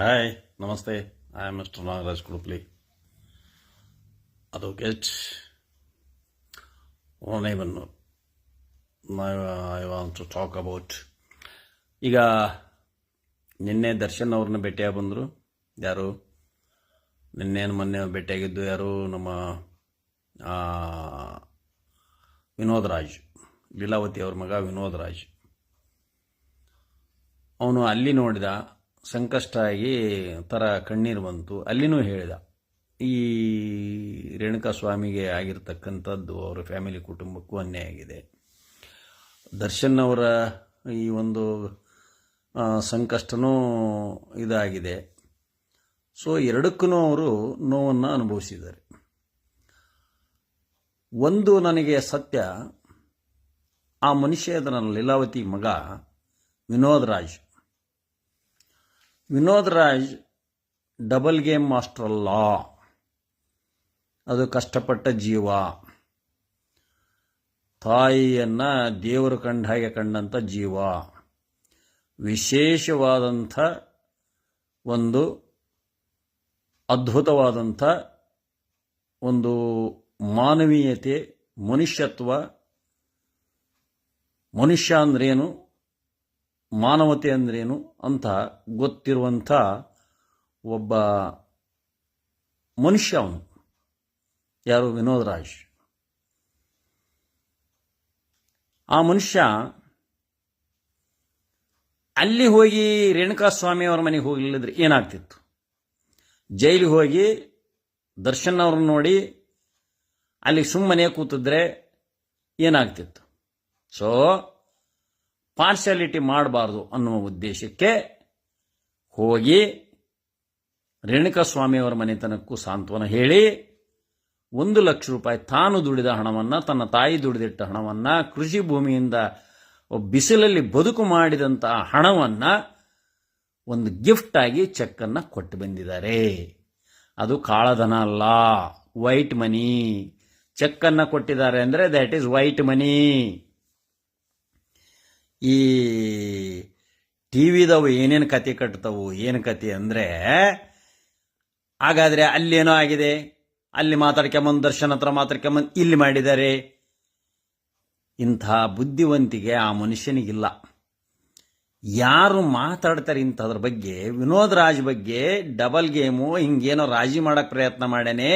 Hi, Namaste. I am Mr. Nagaraj Kurupli, advocate, Onevan. Now I want to talk about. ಈಗ ನಿನ್ನೆ ದರ್ಶನ್ ಅವ್ರನ್ನ ಭೇಟಿಯಾಗಿ ಬಂದರು. ಯಾರು ಮೊನ್ನೆ ಭೇಟಿಯಾಗಿದ್ದು ಯಾರು? ನಮ್ಮ ವಿನೋದ್ ರಾಜ್, ಲೀಲಾವತಿ ಅವ್ರ ಮಗ ವಿನೋದ್ ರಾಜ್. ಅವನು ಅಲ್ಲಿ ನೋಡಿದ, ಸಂಕಷ್ಟ ಆಗಿ ಥರ ಕಣ್ಣೀರು ಬಂತು. ಅಲ್ಲಿನೂ ಹೇಳಿದ, ಈ ರೇಣುಕಾ ಸ್ವಾಮಿಗೆ ಆಗಿರ್ತಕ್ಕಂಥದ್ದು ಅವರ ಫ್ಯಾಮಿಲಿ ಕುಟುಂಬಕ್ಕೂ ಅನ್ಯಾಯ ಆಗಿದೆ. ದರ್ಶನ್ ಅವರ ಈ ಒಂದು ಸಂಕಷ್ಟನೂ ಇದಾಗಿದೆ. ಸೊ ಎರಡಕ್ಕೂ ಅವರು ನೋವನ್ನು ಅನುಭವಿಸಿದ್ದಾರೆ. ಒಂದು ನನಗೆ ಸತ್ಯ, ಆ ಮನುಷ್ಯ ನನ್ನ ಲೀಲಾವತಿ ಮಗ Vinod Raj double game master ಅಲ್ಲ. ಅದು ಕಷ್ಟಪಟ್ಟ ಜೀವ. ತಾಯಿಯನ್ನ ದೇವರು ಕಂಡ ಹಾಗೆ ಕಂಡಂಥ ಜೀವ. ವಿಶೇಷವಾದಂಥ ಒಂದು ಅದ್ಭುತವಾದಂಥ ಒಂದು ಮಾನವೀಯತೆ, ಮನುಷ್ಯತ್ವ, ಮನುಷ್ಯ ಅಂದ್ರೇನು, ಮಾನವತೆ ಅಂದ್ರೇನು ಅಂತ ಗೊತ್ತಿರುವಂಥ ಒಬ್ಬ ಮನುಷ್ಯ ಅವನು. ಯಾರು? ವಿನೋದ್ ರಾಜ್. ಆ ಮನುಷ್ಯ ಅಲ್ಲಿ ಹೋಗಿ ರೇಣುಕಾ ಸ್ವಾಮಿ ಅವರ ಮನೆಗೆ ಹೋಗಲಿಲ್ಲದ್ರೆ ಏನಾಗ್ತಿತ್ತು? ಜೈಲಿಗೆ ಹೋಗಿ ದರ್ಶನ್ ಅವ್ರನ್ನ ನೋಡಿ ಅಲ್ಲಿ ಸುಮ್ಮನೆ ಕೂತಿದ್ರೆ ಏನಾಗ್ತಿತ್ತು? ಸೊ ಪಾರ್ಶಾಲಿಟಿ ಮಾಡಬಾರ್ದು ಅನ್ನುವ ಉದ್ದೇಶಕ್ಕೆ ಹೋಗಿ ರೇಣುಕಾ ಸ್ವಾಮಿಯವರ ಮನೆತನಕ್ಕೂ ಸಾಂತ್ವನ ಹೇಳಿ 1 ಲಕ್ಷ ರೂಪಾಯಿ ತಾನು ದುಡಿದ ಹಣವನ್ನು, ತನ್ನ ತಾಯಿ ದುಡಿದಿಟ್ಟ ಹಣವನ್ನು, ಕೃಷಿ ಭೂಮಿಯಿಂದ ಬಿಸಿಲಲ್ಲಿ ಬದುಕು ಮಾಡಿದಂತಹ ಹಣವನ್ನು ಒಂದು ಗಿಫ್ಟ್ ಆಗಿ ಚೆಕ್ ಅನ್ನು ಕೊಟ್ಟು ಬಂದಿದ್ದಾರೆ. ಅದು ಕಾಳಧನ ಅಲ್ಲ, ವೈಟ್ ಮನಿ. ಚೆಕ್ ಅನ್ನು ಕೊಟ್ಟಿದ್ದಾರೆ ಅಂದರೆ ದ್ಯಾಟ್ ಈಸ್ ವೈಟ್ ಮನಿ. ಈ ಟಿವಿದವು ಏನೇನು ಕತೆ ಕಟ್ತವು, ಏನು ಕತೆ ಅಂದರೆ, ಹಾಗಾದರೆ ಅಲ್ಲೇನೋ ಆಗಿದೆ, ಅಲ್ಲಿ ಮಾತಾಡ್ಕೊಂಬಂದು ದರ್ಶನ್ ಹತ್ರ ಮಾತಾಡ್ಕೊಂಬಂದು ಇಲ್ಲಿ ಮಾಡಿದ್ದಾರೆ. ಇಂಥ ಬುದ್ಧಿವಂತಿಕೆ ಆ ಮನುಷ್ಯನಿಗಿಲ್ಲ. ಯಾರು ಮಾತಾಡ್ತಾರೆ ಇಂಥದ್ರ ಬಗ್ಗೆ? ವಿನೋದ್ ರಾಜ್ ಬಗ್ಗೆ ಡಬಲ್ ಗೇಮು, ಹಿಂಗೇನೋ ರಾಜಿ ಮಾಡಕ್ಕೆ ಪ್ರಯತ್ನ ಮಾಡ್ಯಾನೆ,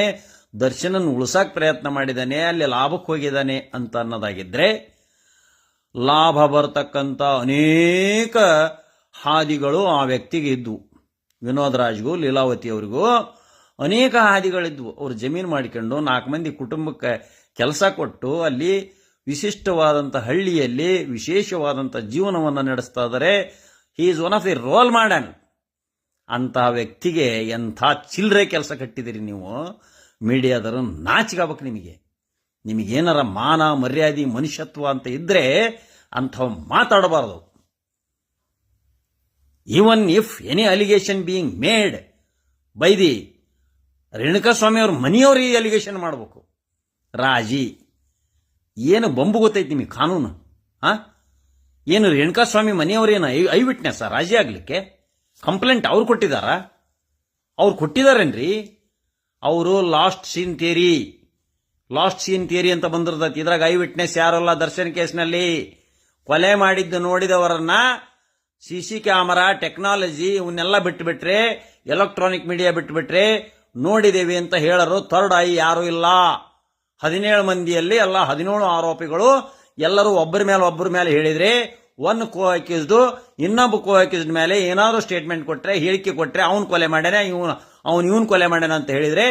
ದರ್ಶನನ್ನು ಉಳಿಸಕ್ಕೆ ಪ್ರಯತ್ನ ಮಾಡಿದ್ದಾನೆ, ಅಲ್ಲಿ ಲಾಭಕ್ಕೆ ಹೋಗಿದ್ದಾನೆ ಅಂತ ಅನ್ನೋದಾಗಿದ್ರೆ, ಲಾಭ ಬರ್ತಕ್ಕಂಥ ಅನೇಕ ಹಾದಿಗಳು ಆ ವ್ಯಕ್ತಿಗೆ ಇದ್ವು. ವಿನೋದ್ ರಾಜ್ಗೂ ಲೀಲಾವತಿ ಅವರಿಗೂ ಅನೇಕ ಹಾದಿಗಳಿದ್ವು. ಅವರು ಜಮೀನು ಮಾಡಿಕೊಂಡು 4 ಮಂದಿ ಕುಟುಂಬಕ್ಕೆ ಕೆಲಸ ಕೊಟ್ಟು ಅಲ್ಲಿ ವಿಶಿಷ್ಟವಾದಂಥ ಹಳ್ಳಿಯಲ್ಲಿ ವಿಶೇಷವಾದಂಥ ಜೀವನವನ್ನು ನಡೆಸ್ತಾ ಇದ್ದಾರೆ. He is one of the role model. ಅಂಥ ವ್ಯಕ್ತಿಗೆ ಎಂಥ ಚಿಲ್ಲರೆ ಕೆಲಸ ಕಟ್ಟಿದಿರಿ ನೀವು. ಮೀಡಿಯಾದರು ನಾಚಿಕಾಗಬೇಕು ನಿಮಗೆ. ನಿಮಗೇನಾರ ಮಾನ ಮರ್ಯಾದೆ ಮನುಷ್ಯತ್ವ ಅಂತ ಇದ್ರೆ ಅಂಥವು ಮಾತಾಡಬಾರದು. Even if any allegation being made by the Renuka Swamy ಅವ್ರ ಮನೆಯವರು ಈ ಅಲಿಗೇಷನ್ ಮಾಡಬೇಕು. ರಾಜಿ ಏನು ಬಂಬು ಗೊತ್ತೈತಿ ನಿಮಗೆ ಕಾನೂನು? ಏನು ರೇಣುಕಾ ಸ್ವಾಮಿ ಮನೆಯವರೇನು ಐ ವಿಟ್ನೆಸ್ ರಾಜಿ ಆಗ್ಲಿಕ್ಕೆ? ಕಂಪ್ಲೇಂಟ್ ಅವ್ರು ಕೊಟ್ಟಿದ್ದಾರಾ? ಅವ್ರು ಕೊಟ್ಟಿದಾರೇನ್ರಿ? ಅವರು ಲಾಸ್ಟ್ ಸೀನ್ ಥಿಯರಿ ಅಂತ ಬಂದಿರ್ತೈತಿ. ಇದ್ರಾಗ ಐ ವಿಟ್ನೆಸ್ ಯಾರಲ್ಲ. ದರ್ಶನ್ ಕೇಸ್ನಲ್ಲಿ ಕೊಲೆ ಮಾಡಿದ್ದು ನೋಡಿದವರನ್ನ ಸಿಸಿ ಕ್ಯಾಮರಾ ಟೆಕ್ನಾಲಜಿ ಇವನ್ನೆಲ್ಲ ಬಿಟ್ಟುಬಿಟ್ರೆ, ಎಲೆಕ್ಟ್ರಾನಿಕ್ ಮೀಡಿಯಾ ಬಿಟ್ಟುಬಿಟ್ರೆ ನೋಡಿದೇವಿ ಅಂತ ಹೇಳರು ಥರ್ಡ್ ಐ ಯಾರೂ ಇಲ್ಲ. 17 ಮಂದಿಯಲ್ಲಿ ಎಲ್ಲ 17 ಆರೋಪಿಗಳು ಎಲ್ಲರೂ ಒಬ್ಬರ ಮೇಲೆ ಹೇಳಿದ್ರೆ, ಒನ್ ಕೋ ಅಕ್ಯೂಸ್ಡ್ ಇನ್ನೊಬ್ಬ ಕೋ ಅಕ್ಯೂಸ್ಡ್ ಮೇಲೆ ಏನಾದ್ರು ಸ್ಟೇಟ್ಮೆಂಟ್ ಕೊಟ್ರೆ, ಹೇಳಿಕೆ ಕೊಟ್ರೆ, ಅವನು ಕೊಲೆ ಮಾಡ್ಯಾನ, ಇವನ್ ಕೊಲೆ ಮಾಡ್ಯಾನ ಅಂತ ಹೇಳಿದ್ರೆ,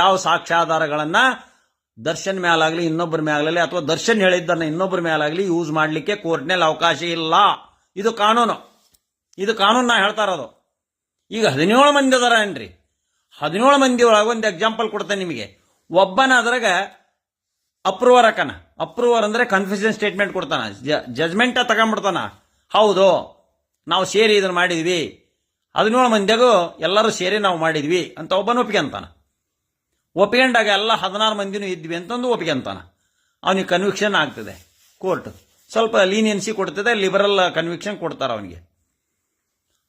ಯಾವ ಸಾಕ್ಷ್ಯಾಧಾರಗಳನ್ನ ದರ್ಶನ್ ಮೇಲಾಗಲಿ ಇನ್ನೊಬ್ಬರ ಮೇಲಾಗಲಿ ಅಥವಾ ದರ್ಶನ್ ಹೇಳಿದ್ದನ್ನ ಇನ್ನೊಬ್ಬರ ಮೇಲಾಗಲಿ ಯೂಸ್ ಮಾಡಲಿಕ್ಕೆ ಕೋರ್ಟ್ನಲ್ಲಿ ಅವಕಾಶ ಇಲ್ಲ. ಇದು ಕಾನೂನು. ನಾ ಹೇಳ್ತಾ ಇರೋದು. ಈಗ 17 ಮಂದಿ ಅದಾರ ಏನ್ರಿ? 17 ಮಂದಿ ಒಳಗೆ ಒಂದು ಎಕ್ಸಾಂಪಲ್ ಕೊಡ್ತೇನೆ ನಿಮಗೆ. ಒಬ್ಬನ ಅದ್ರಾಗ ಅಪ್ರೂವರ್ ಅಂದ್ರೆ ಕನ್ಫ್ಯೂಷನ್ ಸ್ಟೇಟ್ಮೆಂಟ್ ಕೊಡ್ತಾನ, ಜಜ್ಮೆಂಟ್ ತಗೊಂಡ್ಬಿಡ್ತಾನ. ಹೌದು, ನಾವು ಸೇರಿ ಇದನ್ನ ಮಾಡಿದ್ವಿ, 17 ಮಂದಿಗೂ ಎಲ್ಲರೂ ಸೇರಿ ನಾವು ಮಾಡಿದ್ವಿ ಅಂತ ಒಬ್ಬನ ಒಪ್ಪಿಗೆಂತಾನ. ಒಪ್ಪಿಕೊಂಡಾಗ ಎಲ್ಲ 16 ಮಂದಿನೂ ಇದ್ವಿ ಅಂತಂದು ಒಪ್ಪಿಗೆಂತಾನ. ಅವನಿಗೆ ಕನ್ವಿಕ್ಷನ್ ಆಗ್ತದೆ. ಕೋರ್ಟ್ ಸ್ವಲ್ಪ ಲೀನಿಯನ್ಸಿ ಕೊಡ್ತದೆ, ಲಿಬರಲ್ ಕನ್ವಿಕ್ಷನ್ ಕೊಡ್ತಾರೆ ಅವನಿಗೆ.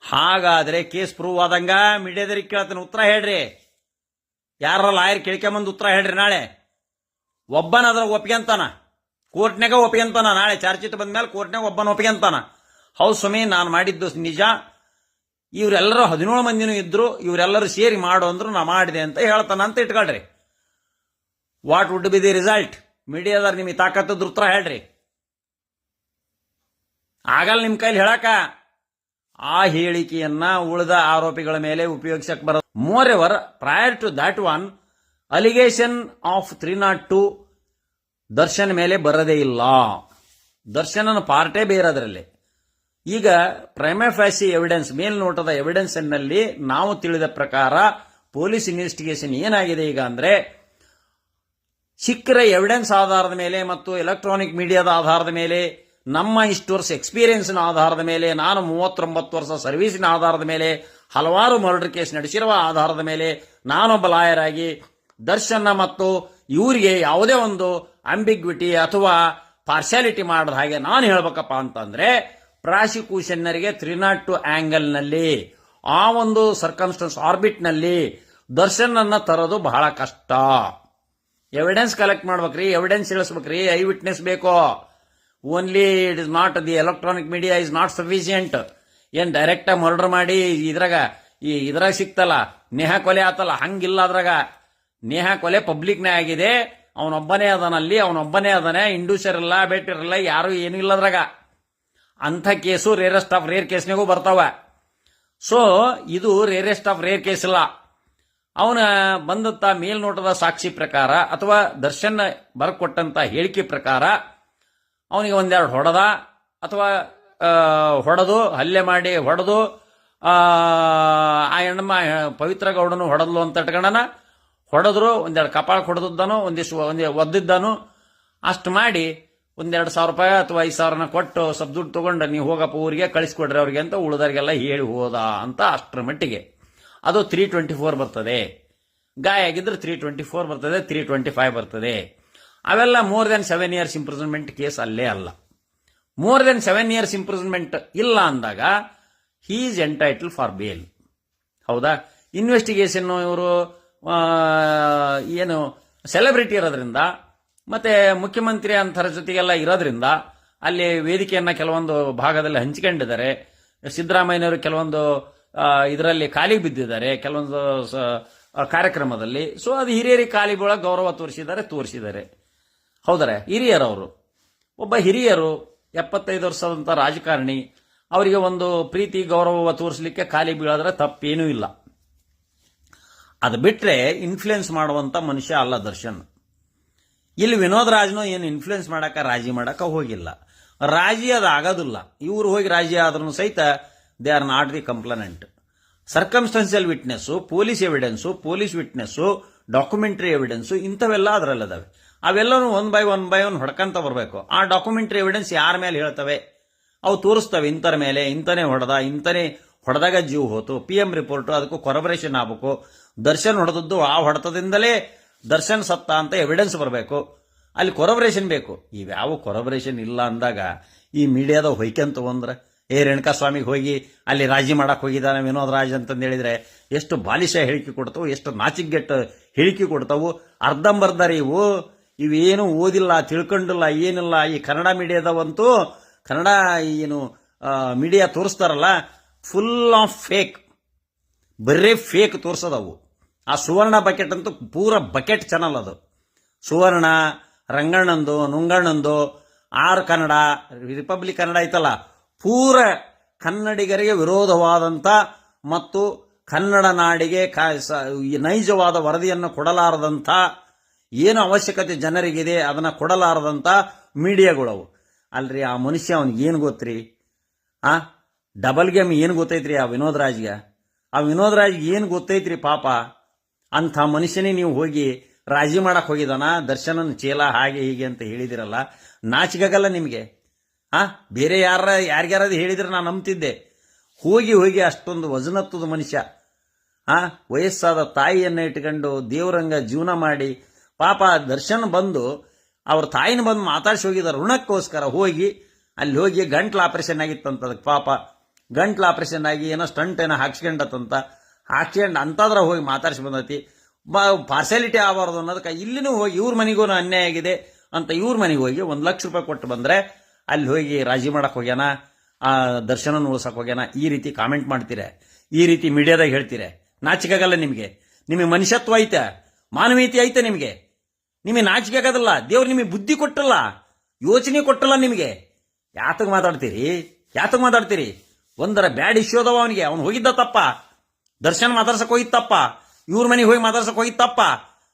ಹಾಗಾದ್ರೆ ಕೇಸ್ ಪ್ರೂವ್ ಆದಂಗ ಮೀಡಿಯಾದವ್ರಿಗೆ ಕೇಳ್ತಾನೆ, ಉತ್ತರ ಹೇಳ್ರಿ. ಯಾರ ಲಾಯರ್ ಕೇಳ್ಕೊಂಬಂದು ಉತ್ತರ ಹೇಳ್ರಿ. ನಾಳೆ ಒಬ್ಬನ ಅದ್ರ ಒಪ್ಪಿಗೆಂತಾನ, ಕೋರ್ಟ್ನಾಗ ಒಪ್ಪಿಗೆಂತಾನ. ನಾಳೆ ಚಾರ್ಜ್ ಶೀಟ್ ಬಂದ್ಮೇಲೆ ಕೋರ್ಟ್ನಾಗ ಒಬ್ಬನ ಒಪ್ಪಿಗೆಂತಾನ, ಹೌದು ಸ್ವಾಮಿ ನಾನು ಮಾಡಿದ್ದು ನಿಜ, ಇವರೆಲ್ಲರೂ 17 ಮಂದಿನೂ ಇದ್ರು, ಇವರೆಲ್ಲರೂ ಸೇರಿ ಮಾಡು ಅಂದ್ರು ನಾ ಮಾಡಿದೆ ಅಂತ ಹೇಳ್ತಾನ ಅಂತ ಇಟ್ಕೊಳ್ರಿ. What would be the result? ಮೀಡಿಯಾದಾರ ನಿಮಗೆ ತಾಕತ್ತದ್ರ ಉತ್ತರ ಹೇಳ್ರಿ. ಆಗಲ್ಲ ನಿಮ್ ಕೈಲಿ ಹೇಳಕ. ಆ ಹೇಳಿಕೆಯನ್ನ ಉಳಿದ ಆರೋಪಿಗಳ ಮೇಲೆ ಉಪಯೋಗಿಸಕ್ ಬರೋದು. More ever prior to that one allegation of 302 Darshan ಮೇಲೆ ಬರದೇ ಇಲ್ಲ. ದರ್ಶನನ ಪಾರ್ಟೇ ಬೇರೆದರಲ್ಲಿ. ಈಗ ಪ್ರೈಮಾ ಫ್ಯಾಸಿ ಎವಿಡೆನ್ಸ್, ಮೇಲ್ನೋಟದ ಎವಿಡೆನ್ಸ್ ನಲ್ಲಿ ನಾವು ತಿಳಿದ ಪ್ರಕಾರ ಪೊಲೀಸ್ ಇನ್ವೆಸ್ಟಿಗೇಷನ್ ಏನಾಗಿದೆ ಈಗ ಅಂದ್ರೆ, ಸಿಕ್ಕರ ಎವಿಡೆನ್ಸ್ ಆಧಾರದ ಮೇಲೆ ಮತ್ತು ಎಲೆಕ್ಟ್ರಾನಿಕ್ ಮೀಡಿಯಾದ ಆಧಾರದ ಮೇಲೆ, ನಮ್ಮ ಇಷ್ಟು ವರ್ಷ ಎಕ್ಸ್ಪೀರಿಯನ್ಸ್ನ ಆಧಾರದ ಮೇಲೆ, ನಾನು 39 ವರ್ಷ ಸರ್ವೀಸಿನ ಆಧಾರದ ಮೇಲೆ, ಹಲವಾರು ಮರ್ಡರ್ ಕೇಸ್ ನಡೆಸಿರುವ ಆಧಾರದ ಮೇಲೆ, ನಾನೊಬ್ಬ ಲಾಯರ್ ಆಗಿ ದರ್ಶನ ಮತ್ತು ಇವರಿಗೆ ಯಾವುದೇ ಒಂದು ಅಂಬಿಗ್ವಿಟಿ ಅಥವಾ ಪಾರ್ಶಾಲಿಟಿ ಮಾಡದ ಹಾಗೆ ನಾನು ಹೇಳ್ಬೇಕಪ್ಪ ಅಂತಂದ್ರೆ, ಪ್ರಾಸಿಕ್ಯೂಷನ್ನರಿಗೆ 302 ಆಂಗಲ್ ನಲ್ಲಿ, ಆ ಒಂದು ಸರ್ಕಮ್ಸ್ಟೆನ್ಸ್ ಆರ್ಬಿಟ್ ನಲ್ಲಿ ದರ್ಶನ್ ಅನ್ನ ತರೋದು ಬಹಳ ಕಷ್ಟ. ಎವಿಡೆನ್ಸ್ ಕಲೆಕ್ಟ್ ಮಾಡ್ಬೇಕ್ರಿ, ಎವಿಡೆನ್ಸ್ ಇಳಿಸ್ಬೇಕ್ರಿ, ಐ ವಿಟ್ನೆಸ್ ಬೇಕು. Only it is not the electronic media is not sufficient. ಏನ್ ಡೈರೆಕ್ಟ್ ಆಗಿ ಮರ್ಡರ್ ಮಾಡಿ ಇದ್ರಾಗ ಸಿಕ್ತಲ್ಲ, ನೇಹಾ ಕೊಲೆ ಆತಲ್ಲ, ಹಂಗಿಲ್ಲ. ಅದ್ರಾಗ ನೇಹಾ ಕೊಲೆ ಪಬ್ಲಿಕ್ನೇ ಆಗಿದೆ, ಅವನೊಬ್ಬನೇ ಅದನಲ್ಲಿ, ಅವನೊಬ್ಬನೇ ಅದನೆ, ಇಂಡ್ಯೂಸರ್ ಇಲ್ಲ, ಬೇಟಿರಲ್ಲ, ಯಾರು ಏನೂ ಇಲ್ಲ ಅದ್ರಾಗ. ಅಂಥ ಕೇಸು ರೇರೆಸ್ಟ್ ಆಫ್ ರೇರ್ ಕೇಸ್ನಾಗೂ ಬರ್ತಾವ. ಸೊ ಇದು ರೇರೆಸ್ಟ್ ಆಫ್ ರೇರ್ ಕೇಸ್ ಇಲ್ಲ. ಅವನ ಬಂದಂತ ಮೇಲ್ನೋಟದ ಸಾಕ್ಷಿ ಪ್ರಕಾರ ಅಥವಾ ದರ್ಶನ್ ಬರ್ಕೊಟ್ಟಂತ ಹೇಳಿಕೆ ಪ್ರಕಾರ ಅವನಿಗೆ ಒಂದೆರಡು ಹೊಡೆದ ಅಥವಾ ಹೊಡೆದು ಹಲ್ಲೆ ಮಾಡಿ ಹೊಡೆದು ಆ ಹೆಣ್ಣಮ್ಮ ಪವಿತ್ರ ಗೌಡನು ಹೊಡೆದ್ಲು ಅಂತ ಇಟ್ಕೊಂಡನ. ಹೊಡೆದ್ರು, ಒಂದೆರಡು ಕಪಾಳಕ್ಕೆ ಹೊಡೆದಿದ್ದಾನು, ಒಂದೇ ಒದ್ದಿದ್ದಾನು. ಅಷ್ಟು ಮಾಡಿ $1,000 ರೂಪಾಯಿ ಅಥವಾ 5,000 ಕೊಟ್ಟು ಸ್ವಲ್ಪ ದುಡ್ಡು ತಗೊಂಡು ನೀವು ಹೋಗಪ್ಪ ಊರಿಗೆ ಕಳಿಸ್ಕೊಡ್ರಿ ಅವ್ರಿಗೆ ಅಂತ ಉಳಿದವ್ರಿಗೆಲ್ಲ ಹೇಳಿ ಹೋದ ಅಂತ. ಅಷ್ಟರ ಮಟ್ಟಿಗೆ ಅದು 324 ಬರ್ತದೆ. ಗಾಯ ಆಗಿದ್ರೆ 324 ಬರ್ತದೆ, 325 ಬರ್ತದೆ. ಅವೆಲ್ಲ more than 7 years imprisonment case ಅಲ್ಲೇ ಅಲ್ಲ. ಮೋರ್ ದೆನ್ 7 years ಇಂಪ್ರಿಸನ್ಮೆಂಟ್ ಇಲ್ಲ ಅಂದಾಗ he is entitle for bail. ಹೌದಾ? ಇನ್ವೆಸ್ಟಿಗೇಷನ್ ಇವರು ಏನು ಸೆಲೆಬ್ರಿಟಿ ಇರೋದ್ರಿಂದ ಮತ್ತೆ ಮುಖ್ಯಮಂತ್ರಿ ಅಂತರ ಜೊತೆಗೆಲ್ಲ ಇರೋದ್ರಿಂದ ಅಲ್ಲಿ ವೇದಿಕೆಯನ್ನ ಕೆಲವೊಂದು ಭಾಗದಲ್ಲಿ ಹಂಚಿಕೊಂಡಿದ್ದಾರೆ. ಸಿದ್ದರಾಮಯ್ಯನವರು ಕೆಲವೊಂದು ಇದರಲ್ಲಿ ಖಾಲಿ ಬಿದ್ದಿದ್ದಾರೆ ಕೆಲವೊಂದು ಕಾರ್ಯಕ್ರಮದಲ್ಲಿ. ಸೊ ಅದು ಹಿರಿಯರಿಗೆ ಖಾಲಿ ಬೀಳೋ ಗೌರವ ತೋರಿಸಿದ್ದಾರೆ. ಹೌದರೆ ಹಿರಿಯರವರು, ಒಬ್ಬ ಹಿರಿಯರು 75 ವರ್ಷದಂತ ರಾಜಕಾರಣಿ, ಅವರಿಗೆ ಒಂದು ಪ್ರೀತಿ ಗೌರವ ತೋರಿಸಲಿಕ್ಕೆ ಖಾಲಿ ಬೀಳೋದ್ರೆ ತಪ್ಪೇನೂ ಇಲ್ಲ. ಅದು ಬಿಟ್ರೆ ಇನ್ಫ್ಲೂಯೆನ್ಸ್ ಮಾಡುವಂತ ಮನುಷ್ಯ ಅಲ್ಲ ದರ್ಶನ್. ಇಲ್ಲಿ ವಿನೋದ್ ರಾಜ್ನು ಏನು ಇನ್ಫ್ಲೂಯೆನ್ಸ್ ಮಾಡಕ ರಾಜಿ ಮಾಡಕ ಹೋಗಿಲ್ಲ. ರಾಜಿ ಅದು ಆಗೋದಿಲ್ಲ. ಇವರು ಹೋಗಿ ರಾಜಿ ಆದ್ರೂ ಸಹಿತ they are not the complainant. Circumstantial witness, police evidence, police witness, documentary evidence ಇಂಥವೆಲ್ಲ ಅದರಲ್ಲಿದಾವೆ. ಅವೆಲ್ಲನೂ ಒನ್ ಬೈ ಒನ್ ಹೊಡ್ಕಂತ ಬರಬೇಕು. ಆ ಡಾಕ್ಯುಮೆಂಟರಿ ಎವಿಡೆನ್ಸ್ ಯಾರ ಮೇಲೆ ಹೇಳ್ತವೆ, ಅವು ತೋರಿಸ್ತವೆ. ಇಂತರ ಮೇಲೆ ಇಂತನೇ ಹೊಡೆದಾಗ ಜೀವ ಹೋತು, PM ರಿಪೋರ್ಟ್, ಅದಕ್ಕೂ ಕೊರಬರೇಷನ್ ಆಗಬೇಕು. ದರ್ಶನ್ ಹೊಡೆದದ್ದು ಆ ಹೊಡೆತದಿಂದಲೇ ದರ್ಶನ್ ಸತ್ತ ಅಂತ ಎವಿಡೆನ್ಸ್ ಬರಬೇಕು. ಅಲ್ಲಿ ಕೊರಬರೇಷನ್ ಬೇಕು. ಇವ್ಯಾವ ಕೊರಬರೇಷನ್ ಇಲ್ಲ ಅಂದಾಗ ಈ ಮೀಡಿಯಾದ ಹೊಯ್ಕಂತ ಬಂದ್ರೆ, ರೇಣುಕಾ ಸ್ವಾಮಿಗೆ ಹೋಗಿ ಅಲ್ಲಿ ರಾಜಿ ಮಾಡಕ್ ಹೋಗಿದ್ದಾನೆ ವಿನೋದ್ ರಾಜ್ ಅಂತಂದು ಹೇಳಿದ್ರೆ ಎಷ್ಟು ಬಾಲಿಶ ಹೇಳಿಕೆ ಕೊಡ್ತಾವು, ಎಷ್ಟು ನಾಚಿಗೆಟ್ಟ ಹೇಳಿಕೆ ಕೊಡ್ತಾವು. ಅರ್ಧಂಬರ್ಧರಿ ಇವೇನು ಓದಿಲ್ಲ, ತಿಳ್ಕೊಂಡಿಲ್ಲ, ಏನಿಲ್ಲ. ಈ ಕನ್ನಡ ಮೀಡಿಯಾದವಂತೂ, ಕನ್ನಡ ಏನು ಮೀಡಿಯಾ ತೋರಿಸ್ತಾರಲ್ಲ, ಫುಲ್ ಆಫ್ ಫೇಕ್, ಬರೇ ಫೇಕ್ ತೋರ್ಸೋದವು. ಆ ಸುವರ್ಣ ಬಕೆಟ್ ಅಂತೂ ಪೂರ ಬಕೆಟ್ ಚಾನಲ್ ಅದು. ಸುವರ್ಣ, ರಂಗಣ್ಣಂದು, ನುಂಗಣ್ಣಂದು, ಆರ್ ಕನ್ನಡ, ರಿಪಬ್ಲಿಕ್ ಕನ್ನಡ ಐತಲ್ಲ, ಪೂರ ಕನ್ನಡಿಗರಿಗೆ ವಿರೋಧವಾದಂತ ಮತ್ತು ಕನ್ನಡ ನಾಡಿಗೆ ನೈಜವಾದ ವರದಿಯನ್ನು ಕೊಡಲಾರದಂತ, ಏನು ಅವಶ್ಯಕತೆ ಜನರಿಗಿದೆ ಅದನ್ನ ಕೊಡಲಾರದಂತ ಮೀಡಿಯಾಗಳವು. ಅಲ್ರಿ ಆ ಮನುಷ್ಯ ಅವನಿಗೆ ಏನು ಗೊತ್ತ್ರಿ? ಡಬಲ್ ಗೇಮ್ ಏನು ಗೊತ್ತೈತ್ರಿ ಆ ವಿನೋದ್ ರಾಜ್ಗೆ? ಆ ವಿನೋದ್ ರಾಜ್ಗೆ ಏನು ಗೊತ್ತೈತ್ರಿ ಪಾಪ? ಅಂಥ ಮನುಷ್ಯನೇ ನೀವು ಹೋಗಿ ರಾಜಿ ಮಾಡಕ್ ಹೋಗಿದಾನ, ದರ್ಶನನ್ ಚೇಲ ಹಾಗೆ ಹೀಗೆ ಅಂತ ಹೇಳಿದಿರಲ್ಲ, ನಾಚಿಕಾಗಲ್ಲ ನಿಮಗೆ? ಬೇರೆ ಯಾರ್ಯಾರದು ಹೇಳಿದ್ರೆ ನಾನು ನಂಬ್ತಿದ್ದೆ. ಹೋಗಿ ಅಷ್ಟೊಂದು ವಜನತ್ತದ ಮನುಷ್ಯ, ವಯಸ್ಸಾದ ತಾಯಿಯನ್ನ ಇಟ್ಕೊಂಡು ದೇವರಂಗ ಜೀವನ ಮಾಡಿ, ಪಾಪ ದರ್ಶನ್ ಬಂದು ಅವ್ರ ತಾಯಿನ ಬಂದು ಮಾತಾಡ್ಸಿ ಹೋಗಿದ್ದಾರೆ ಋಣಕ್ಕೋಸ್ಕರ. ಅಲ್ಲಿ ಹೋಗಿ ಗಂಟ್ಲು ಆಪರೇಷನ್ ಆಗಿತ್ತಂತ, ಅದಕ್ಕೆ ಪಾಪ ಗಂಟ್ಲು ಆಪರೇಷನ್ ಆಗಿ ಏನೋ ಸ್ಟಂಟ್ ಏನೋ ಹಾಕ್ಸ್ಕೊಂಡತ್ತಂತ ಹಾಕ್ಸ್ಕೊಂಡು ಅಂತಂದ್ರೆ ಹೋಗಿ ಮಾತಾಡ್ಸಿ ಬಂದತಿ. ಪಾರ್ಸಾಲಿಟಿ ಆಗಬಾರ್ದು ಅನ್ನೋದಕ್ಕೆ ಇಲ್ಲಿನೂ ಹೋಗಿ ಇವ್ರ ಮನೆಗೂ ಅನ್ಯಾಯ ಆಗಿದೆ ಅಂತ ಇವ್ರ ಮನೆಗೆ ಹೋಗಿ 1 ಲಕ್ಷ ರೂಪಾಯಿ ಕೊಟ್ಟು ಬಂದ್ರೆ ಅಲ್ಲಿ ಹೋಗಿ ರಾಜಿ ಮಾಡಕ್ ಹೋಗ್ಯಾನ, ಆ ದರ್ಶನ ಉಳಿಸಕ್ ಹೋಗ್ಯಾನ, ಈ ರೀತಿ ಕಾಮೆಂಟ್ ಮಾಡ್ತೀರಾ, ಈ ರೀತಿ ಮೀಡಿಯಾದಾಗ ಹೇಳ್ತೀರಾ. ನಾಚಿಕಾಗಲ್ಲ ನಿಮಗೆ? ನಿಮಗೆ ಮನುಷ್ಯತ್ವ ಐತೆ, ಮಾನವೀಯತೆ ಐತೆ ನಿಮಗೆ ನಾಚಿಕೆ ಆಗೋದಿಲ್ಲ. ದೇವ್ರು ನಿಮಗೆ ಬುದ್ಧಿ ಕೊಟ್ಟಲ್ಲ, ಯೋಚನೆ ಕೊಟ್ಟಲ್ಲ ನಿಮಗೆ. ಯಾತಕ್ ಮಾತಾಡ್ತೀರಿ? ಒಂದರ ಬ್ಯಾಡ್ ಇಶ್ಯೂ ಅದಾವ ಅವನಿಗೆ. ಅವ್ನು ಹೋಗಿದ್ದ ತಪ್ಪ, ದರ್ಶನ ಮಾತಾಡ್ಸಕ್ ಹೋಗಿದ್ ತಪ್ಪ, ಇವ್ರ ಮನೆಗೆ ಹೋಗಿ ಮಾತಾಡ್ಸಕ್ ಹೋಗಿದ್ ತಪ್ಪ.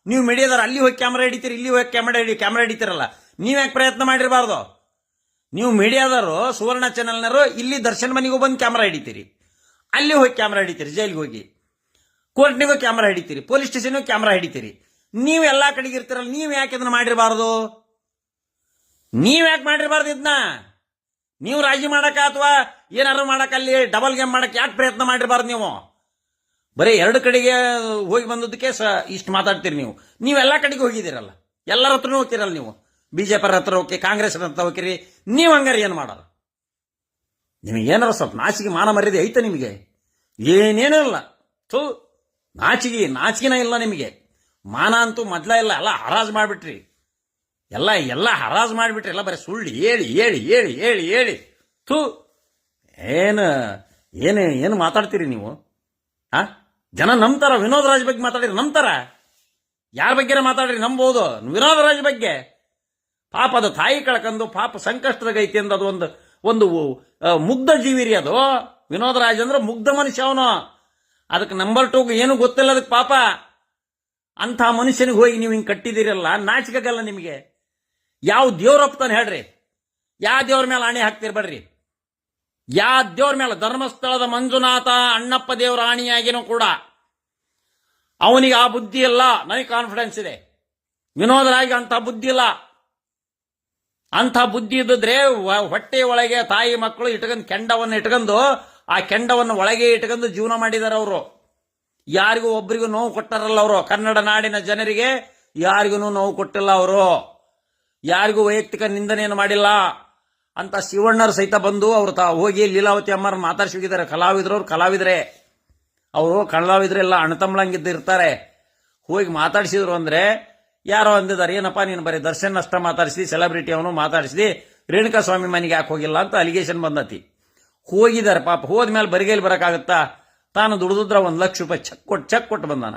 ನೀವು ಮೀಡಿಯಾದಾರ ಅಲ್ಲಿ ಹೋಗಿ ಕ್ಯಾಮ್ರಾ ಹಿಡಿತೀರಿ, ಇಲ್ಲಿ ಹೋಗಿ ಕ್ಯಾಮ್ರಾ ಹಿಡಿತೀರಲ್ಲ, ನೀವ್ಯಾಕೆ ಪ್ರಯತ್ನ ಮಾಡಿರಬಾರ್ದು? ನೀವು ಮೀಡಿಯಾದವರು, ಸುವರ್ಣ ಚಾನೆಲ್ನವರು ಇಲ್ಲಿ ದರ್ಶನ್ ಮನೆಗೂ ಬಂದು ಕ್ಯಾಮ್ರಾ ಹಿಡಿತೀರಿ, ಅಲ್ಲಿ ಹೋಗಿ ಕ್ಯಾಮ್ರಾ ಹಿಡಿತೀರಿ, ಜೈಲಿಗೆ ಹೋಗಿ ಕೋರ್ಟ್ನಿಗೂ ಕ್ಯಾಮ್ರಾ ಹಿಡಿತೀರಿ, ಪೊಲೀಸ್ ಸ್ಟೇಷನ್ಗೂ ಕ್ಯಾಮ್ರಾ ಹಿಡಿತೀರಿ. ನೀವು ಎಲ್ಲಾ ಕಡೆಗೆ ಇರ್ತೀರಲ್ಲ, ನೀವು ಯಾಕೆ ಇದನ್ನ ಮಾಡಿರಬಾರ್ದು? ನೀವ್ಯಾಕೆ ಮಾಡಿರಬಾರ್ದು ಇದನ್ನ? ನೀವು ರಾಜಿ ಮಾಡಕ ಅಥವಾ ಏನಾರು ಮಾಡಕ್ ಅಲ್ಲಿ ಡಬಲ್ ಗೇಮ್ ಮಾಡಕ್ ಯಾಕೆ ಪ್ರಯತ್ನ ಮಾಡಿರಬಾರ್ದು? ನೀವು ಬರೀ 2 ಕಡೆಗೆ ಹೋಗಿ ಬಂದದಕ್ಕೆ ಇಷ್ಟು ಮಾತಾಡ್ತೀರಿ. ನೀವೆಲ್ಲಾ ಕಡೆಗೆ ಹೋಗಿದ್ದೀರಲ್ಲ, ಎಲ್ಲರ ಹತ್ರನೂ ಹೋಗ್ತಿರಲ್ಲ. ನೀವು ಬಿಜೆಪಿ ಹತ್ರ ಹೋಗಿ, ಕಾಂಗ್ರೆಸ್ ಹತ್ರ ಹೋಗಿರಿ. ನೀವು ಹಂಗಾರೆ ಏನು ಮಾಡಲ್ಲ? ನಿಮಗೆ ಏನಾರ ಸ್ವಲ್ಪ ನಾಚಿಕೆ ಮಾನ ಮರ್ಯಾದೆ ಐತೆ ನಿಮಗೆ? ಏನೇನಿಲ್ಲ. ನಾಚಿಕೆನ ಇಲ್ಲ ನಿಮಗೆ. ಮಾನ ಅಂತೂ ಮೊದ್ಲ ಇಲ್ಲ, ಎಲ್ಲ ಹರಾಜ್ ಮಾಡ್ಬಿಟ್ರಿ. ಎಲ್ಲ ಹರಾಜ್ ಮಾಡ್ಬಿಟ್ರಿ. ಎಲ್ಲ ಬರೀ ಸುಳ್ಳು ಹೇಳಿ ಏನು ಮಾತಾಡ್ತೀರಿ ನೀವು? ಜನ ನಂಬ್ತಾರ? ವಿನೋದ್ ರಾಜ್ ಬಗ್ಗೆ ಮಾತಾಡಿರಿ ನಂಬ್ತಾರ? ಯಾರ ಬಗ್ಗೆ ಮಾತಾಡ್ರಿ ನಂಬೋದು? ವಿನೋದ್ ರಾಜ್ ಬಗ್ಗೆ ಪಾಪ ಅದು ತಾಯಿ ಕಳ್ಕೊಂಡು ಪಾಪ ಸಂಕಷ್ಟದಾಗೈತಿ ಅಂದ ಅದು ಒಂದು ಮುಗ್ಧ ಜೀವಿರಿ ಅದು. ವಿನೋದ್ ರಾಜ್ ಅಂದ್ರೆ ಮುಗ್ಧ ಮನುಷ್ಯ ಅವನು. ಅದಕ್ಕೆ ನಂಬರ್ 2 ಏನು ಗೊತ್ತಿಲ್ಲ ಅದಕ್ಕೆ ಪಾಪ. ಅಂಥ ಮನುಷ್ಯನಿಗೆ ಹೋಗಿ ನೀವು ಹಿಂಗೆ ಕಟ್ಟಿದಿರಲ್ಲ, ನಾಚಿಕಾಗಲ್ಲ ನಿಮಗೆ? ಯಾವ ದೇವ್ರ ಒಪ್ತಾನೆ ಹೇಳ್ರಿ? ಯಾವ ದೇವ್ರ ಮೇಲೆ ಆಣೆ ಹಾಕ್ತಿರ್ ಬರ್ರಿ? ಯಾವ ದೇವ್ರ ಮೇಲೆ? ಧರ್ಮಸ್ಥಳದ ಮಂಜುನಾಥ ಅಣ್ಣಪ್ಪ ದೇವರ ಆಣಿಯಾಗಿನೂ ಕೂಡ ಅವನಿಗೆ ಆ ಬುದ್ಧಿ ಇಲ್ಲ. ನನಗೆ ಕಾನ್ಫಿಡೆನ್ಸ್ ಇದೆ. ವಿನೋದ್ ರಾಯ್ಗೆ ಅಂತ ಬುದ್ಧಿ ಇಲ್ಲ. ಅಂಥ ಬುದ್ಧಿ ಇದ್ದಿದ್ರೆ ಹೊಟ್ಟೆ ಒಳಗೆ ತಾಯಿ ಮಕ್ಕಳು ಇಟ್ಕೊಂಡು ಕೆಂಡವನ್ನು ಇಟ್ಕೊಂಡು ಆ ಕೆಂಡವನ್ನು ಒಳಗೆ ಇಟ್ಕೊಂಡು ಜೀವನ ಮಾಡಿದಾರೆ ಅವರು. ಯಾರಿಗೂ ಒಬ್ಬರಿಗೂ ನೋವು ಕೊಟ್ಟಾರಲ್ಲ ಅವರು. ಕನ್ನಡ ನಾಡಿನ ಜನರಿಗೆ ಯಾರಿಗೂ ನೋವು ಕೊಟ್ಟಿಲ್ಲ ಅವರು. ಯಾರಿಗೂ ವೈಯಕ್ತಿಕ ನಿಂದನೆಯನ್ನು ಮಾಡಿಲ್ಲ. ಅಂತ ಶಿವಣ್ಣರು ಸಹಿತ ಬಂದು ಅವರು ಹೋಗಿ ಲೀಲಾವತಿ ಅಮ್ಮರ ಮಾತಾಡ್ಸಿ ಹೋಗಿದ್ದಾರೆ. ಕಲಾವಿದ್ರು ಅವರು ಕಲಾವಿದ್ರೆಲ್ಲ ಅಣ್ಣತಮ್ಮಳಂಗಿದ್ದು ಇರ್ತಾರೆ. ಹೋಗಿ ಮಾತಾಡಿಸಿದ್ರು ಅಂದ್ರೆ ಯಾರೋ ಅಂದಿದ್ದಾರೆ, ಏನಪ್ಪಾ ನೀನು ಬರೀ ದರ್ಶನ್ ಅಷ್ಟ ಮಾತಾಡಿಸಿ, ಸೆಲೆಬ್ರಿಟಿ ಅವನು ಮಾತಾಡಿಸಿ, ರೇಣುಕಾ ಸ್ವಾಮಿ ಮನೆಗೆ ಯಾಕೆ ಹೋಗಿಲ್ಲ ಅಂತ ಅಲಿಗೇಷನ್ ಬಂದತಿ. ಹೋಗಿದ್ದಾರೆ ಪಾಪ. ಹೋದ್ಮೇಲೆ ಬರಿಗೈಲಿ ಬರಕಾಗತ್ತಾ? ತಾನು ದುಡಿದ್ರ 1 ಲಕ್ಷ ರೂಪಾಯಿ ಚೆಕ್ ಕೊಟ್ಟು ಬಂದಾನ.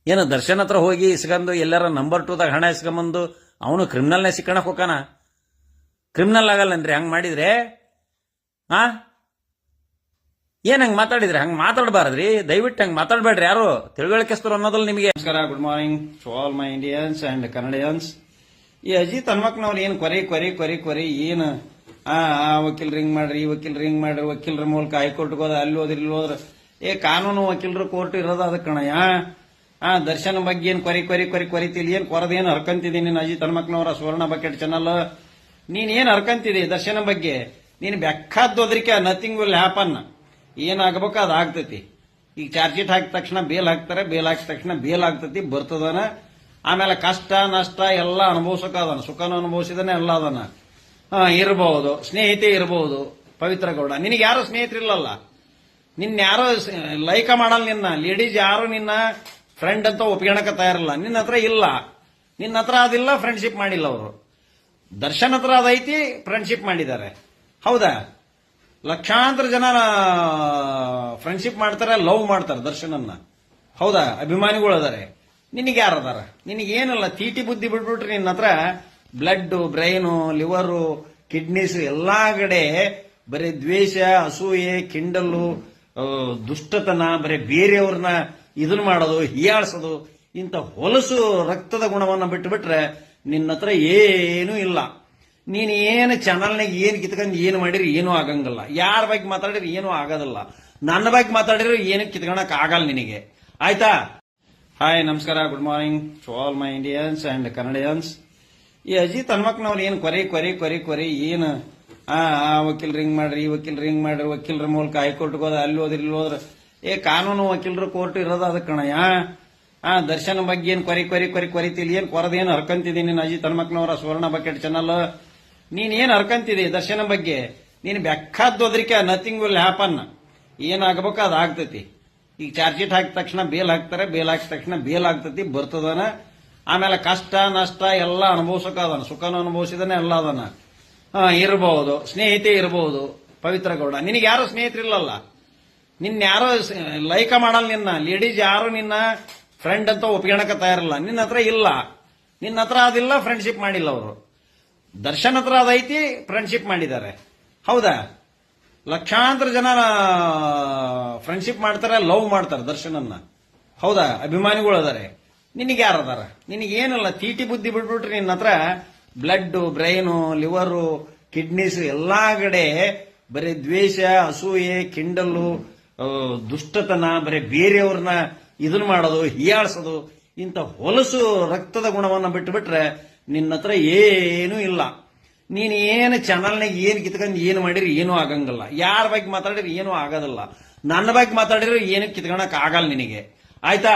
ಏನು ದರ್ಶನ್ ಹತ್ರ ಹೋಗಿ ಇಸ್ಕೊಂಡು ಎಲ್ಲರ ನಂಬರ್ 2ದಾಗ ಹಣ ಇಸ್ಕೊಂಬಂದು ಅವನು ಕ್ರಿಮಿನಲ್ನೇ ಸಿಕ್ಕಣಕ್ ಹೋಗಾನ? ಕ್ರಿಮಿನಲ್ ಆಗಲ್ಲನ್ರಿ ಹಂಗ್ ಮಾಡಿದ್ರೆ. ಏನ್ ಹಂಗ್ ಮಾತಾಡಿದ್ರೆ? ಹಂಗ್ ಮಾತಾಡಬಾರದ್ರಿ. ದಯವಿಟ್ಟು ಹಂಗ್ ಮಾತಾಡಬೇಡ್ರಿ. ಯಾರು ತಿಳುವಳಿಕೆಸ್ತರು ಅನ್ನೋದಲ್ಲ ನಿಮಗೆ. ನಮಸ್ಕಾರ, good morning to all my Indians and Kannadians. ಈ ಅಜಿತ್ ಹನುಮಕ್ನವ್ರು ಏನು ಕೊರಿ ಏನು ವಕೀಲ್ರು ಹಿಂಗ್ ಮಾಡ್ರಿ, ಈ ವಕೀಲ್ರು ಹಿಂಗ್ ಮಾಡ್ರಿ, ವಕೀಲರ ಮೂಲಕ ಹೈಕೋರ್ಟ್ಗೆ ಹೋದ, ಅಲ್ಲಿ ಹೋದ್ರಿ, ಇಲ್ಲಿ ಹೋದ್ರ ಕಾನೂನು ವಕೀಲರು ಕೋರ್ಟ್ ಇರೋದು ಅದಕ್ಕಣಯ್ಯ. ದರ್ಶನ ಬಗ್ಗೆ ಏನ್ ಕೊರಿತಿಲ್ಲ. ಏನ್ ಕೊರದೇನು ಹರ್ಕಂತಿದ್ದೀನಿ ನೀನು ಅಜಿತ್ ಹನುಮಕ್ನವರ ಸುವರ್ಣ ಬಕೆಟ್ ಚಾನಲ್. ನೀನ್ ಏನ್ ಹರ್ಕಂತಿದಿ ದರ್ಶನ ಬಗ್ಗೆ? ನೀನ್ ಬೆಕ್ಕಾದ್ದೋದ್ರಿಕೆ ನಥಿಂಗ್ ವಿಲ್ ಹ್ಯಾಪನ್. ಏನಾಗಬೇಕು ಅದು ಆಗ್ತೈತಿ. ಈಗ ಚಾರ್ಜ್ ಶೀಟ್ ಹಾಕಿದ ತಕ್ಷಣ ಬೇಲ್ ಹಾಕ್ತಾರೆ, ಬೇಲ್ ಹಾಕಿದ ತಕ್ಷಣ ಬೇಲ್ ಆಗ್ತೈತಿ, ಬರ್ತದನ. ಆಮೇಲೆ ಕಷ್ಟ ನಷ್ಟ ಎಲ್ಲ ಅನುಭವಿಸೋಕದನ, ಸುಖನೂ ಅನುಭವಿಸಿದನೆ ಎಲ್ಲ ಅದನ್ನ. ಇರಬಹುದು, ಸ್ನೇಹಿತೆ ಇರಬಹುದು. ಪವಿತ್ರ ಗೌಡ, ನಿನಗೆ ಯಾರು ಸ್ನೇಹಿತರಿಲ್ಲಲ್ಲ. ನಿನ್ನ ಯಾರೋ ಲೈಕ ಮಾಡಲ್ಲ. ನಿನ್ನ ಲೇಡೀಸ್ ಯಾರು ನಿನ್ನ ಫ್ರೆಂಡ್ ಅಂತ ಒಪ್ಕೊಳಕ ತಯಾರಿಲ್ಲ. ನಿನ್ನ ಹತ್ರ ಇಲ್ಲ, ನಿನ್ನ ಹತ್ರ ಅದಿಲ್ಲ, ಫ್ರೆಂಡ್ಶಿಪ್ ಮಾಡಿಲ್ಲ ಅವರು. ದರ್ಶನ್ ಹತ್ರ ಅದೈತಿ, ಫ್ರೆಂಡ್ಶಿಪ್ ಮಾಡಿದ್ದಾರೆ. ಹೌದಾ? ಲಕ್ಷಾಂತರ ಜನ ಫ್ರೆಂಡ್ಶಿಪ್ ಮಾಡ್ತಾರೆ, ಲವ್ ಮಾಡ್ತಾರೆ ದರ್ಶನನ್ನ. ಹೌದಾ? ಅಭಿಮಾನಿಗಳು ಅದಾರೆ. ನಿನಗೆ ಯಾರದಾರ? ನಿನಗೇನಲ್ಲ ತೀಟಿ ಬುದ್ಧಿ ಬಿಟ್ಬಿಟ್ರೆ ನಿನ್ನ ಹತ್ರ ಬ್ಲಡ್, ಬ್ರೈನು, ಲಿವರು, ಕಿಡ್ನೀಸ್ ಎಲ್ಲಾ ಕಡೆ ಬರೀ ದ್ವೇಷ, ಅಸೂಯೆ, ಕಿಂಡಲ್ಲು, ದುಷ್ಟತನ, ಬರೀ ಬೇರೆಯವ್ರನ್ನ ಇದನ್ನ ಮಾಡೋದು, ಹೀಯಾಳಿಸೋದು, ಇಂಥ ಹೊಲಸು ರಕ್ತದ ಗುಣವನ್ನ ಬಿಟ್ಟುಬಿಟ್ರೆ ನಿನ್ನ ಹತ್ರ ಏನೂ ಇಲ್ಲ. ನೀನ್ ಏನು ಚಾನಲ್ನಾಗ ಏನ್ ಕಿತ್ಕೊಂಡು ಏನು ಮಾಡಿರಿ ಏನೂ ಆಗಂಗಿಲ್ಲ. ಯಾರ ಬಗ್ಗೆ ಮಾತಾಡಿರಿ ಏನೂ ಆಗೋದಿಲ್ಲ. ನನ್ನ ಬಗ್ಗೆ ಮಾತಾಡಿದ್ರೆ ಏನು ಕಿತ್ಕೊಳಕ್ ಆಗಲ್ಲ ನಿನಗೆ. ಆಯ್ತಾ? ಹಾಯ್, ನಮಸ್ಕಾರ, good morning to all my Indians and Kannadians. ಈ ಅಜಿತ್ ಹನುಮಕ್ನವ್ರು ಏನು ಕೊರಿ ಏನು ವಕೀಲ್ರು ಹಿಂಗ್ ಮಾಡ್ರಿ, ಈ ವಕೀಲ್ರು ಹಿಂಗ್ ಮಾಡ್ರಿ, ವಕೀಲರ ಮೂಲಕ ಹೈಕೋರ್ಟ್ಗೆ ಹೋದ, ಅಲ್ಲಿ ಹೋದ್ರಿ, ಇಲ್ಲಿ ಹೋದ್ರ ಕಾನೂನು ವಕೀಲರು ಕೋರ್ಟ್ ಇರೋದು ಅದಕ್ಕಣಯ್ಯ. ದರ್ಶನ ಬಗ್ಗೆ ಏನ್ ಕೊರಿತಿಲ್ಲ. ಏನ್ ಕೊರದೇನು ಹರ್ಕಂತಿದ್ದೀನಿ ನೀನು ಅಜಿತ್ ಹನುಮಕ್ನವರ ಸುವರ್ಣ ಬಕೆಟ್ ಚಾನಲ್. ನೀನ್ ಏನ್ ಹರ್ಕಂತಿದಿ ದರ್ಶನ ಬಗ್ಗೆ? ನೀನು ಬೆಕ್ಕಾದ್ದು ಹೋದ್ರಿಕೆ ನಥಿಂಗ್ ವಿಲ್ ಹ್ಯಾಪನ್. ಏನಾಗಬೇಕು ಅದು ಆಗ್ತೈತಿ. ಈಗ ಚಾರ್ಜ್ ಶೀಟ್ ಹಾಕಿದ ತಕ್ಷಣ ಬೇಲ್ ಹಾಕ್ತಾರೆ, ಬೇಲ್ ಹಾಕಿದ ತಕ್ಷಣ ಬೇಲ್ ಆಗ್ತೈತಿ, ಬರ್ತದನ. ಆಮೇಲೆ ಕಷ್ಟ ನಷ್ಟ ಎಲ್ಲ ಅನುಭವಿಸಕ ಅದನ, ಸುಖನೂ ಅನುಭವಿಸಿದನೆ ಎಲ್ಲ ಅದನ. ಇರಬಹುದು, ಸ್ನೇಹಿತೆ ಇರಬಹುದು. ಪವಿತ್ರ ಗೌಡ, ನಿನಗೆ ಯಾರು ಸ್ನೇಹಿತರಿಲ್ಲಲ್ಲ, ನಿನ್ನ ಯಾರೋ ಲೈಕ ಮಾಡಲ್ಲ. ನಿನ್ನ ಲೇಡೀಸ್ ಯಾರು ನಿನ್ನ ಫ್ರೆಂಡ್ ಅಂತ ಒಪ್ಕೊಳಕ ತಯಾರಿಲ್ಲ. ನಿನ್ನ ಹತ್ರ ಇಲ್ಲ, ನಿನ್ನ ಹತ್ರ ಅದಿಲ್ಲ, ಫ್ರೆಂಡ್ಶಿಪ್ ಮಾಡಿಲ್ಲ ಅವರು. ದರ್ಶನ್ ಹತ್ರ ಅದೈತಿ, ಫ್ರೆಂಡ್ಶಿಪ್ ಮಾಡಿದ್ದಾರೆ. ಹೌದಾ? ಲಕ್ಷಾಂತರ ಜನ ಫ್ರೆಂಡ್ಶಿಪ್ ಮಾಡ್ತಾರೆ, ಲವ್ ಮಾಡ್ತಾರೆ ದರ್ಶನನ್ನ. ಹೌದಾ? ಅಭಿಮಾನಿಗಳು ಅದಾರೆ. ನಿನಗೆ ಯಾರು ಅದಾರ? ನಿನಗೇನಲ್ಲ, ತೀಟಿ ಬುದ್ಧಿ ಬಿಟ್ಬಿಟ್ರೆ ನಿನ್ನ ಹತ್ರ ಬ್ಲಡ್, ಬ್ರೈನು, ಲಿವರು, ಕಿಡ್ನೀಸ್ ಎಲ್ಲಾ ಕಡೆ ಬರೀ ದ್ವೇಷ, ಅಸೂಯೆ, ಕಿಂಡಲ್ಲು, ದುಷ್ಟತನ, ಬರೀ ಬೇರೆಯವ್ರನ್ನ ಇದನ್ನ ಮಾಡೋದು, ಹೀಯಾಳಿಸೋದು, ಇಂಥ ಹೊಲಸು ರಕ್ತದ ಗುಣವನ್ನ ಬಿಟ್ಟುಬಿಟ್ರೆ ನಿನ್ನ ಹತ್ರ ಏನೂ ಇಲ್ಲ. ನೀನು ಏನು ಚಾನಲ್ನಾಗ ಏನು ಕಿತ್ಕೊಂಡು ಏನು ಮಾಡಿರಿ ಏನೂ ಆಗಂಗಿಲ್ಲ. ಯಾರ ಬಗ್ಗೆ ಮಾತಾಡಿರಿ ಏನೂ ಆಗೋದಿಲ್ಲ. ನನ್ನ ಬಗ್ಗೆ ಮಾತಾಡಿದ್ರೆ ಏನು ಕಿತ್ಕೊಳಕ್ ಆಗಲ್ಲ ನಿನಗೆ. ಆಯ್ತಾ?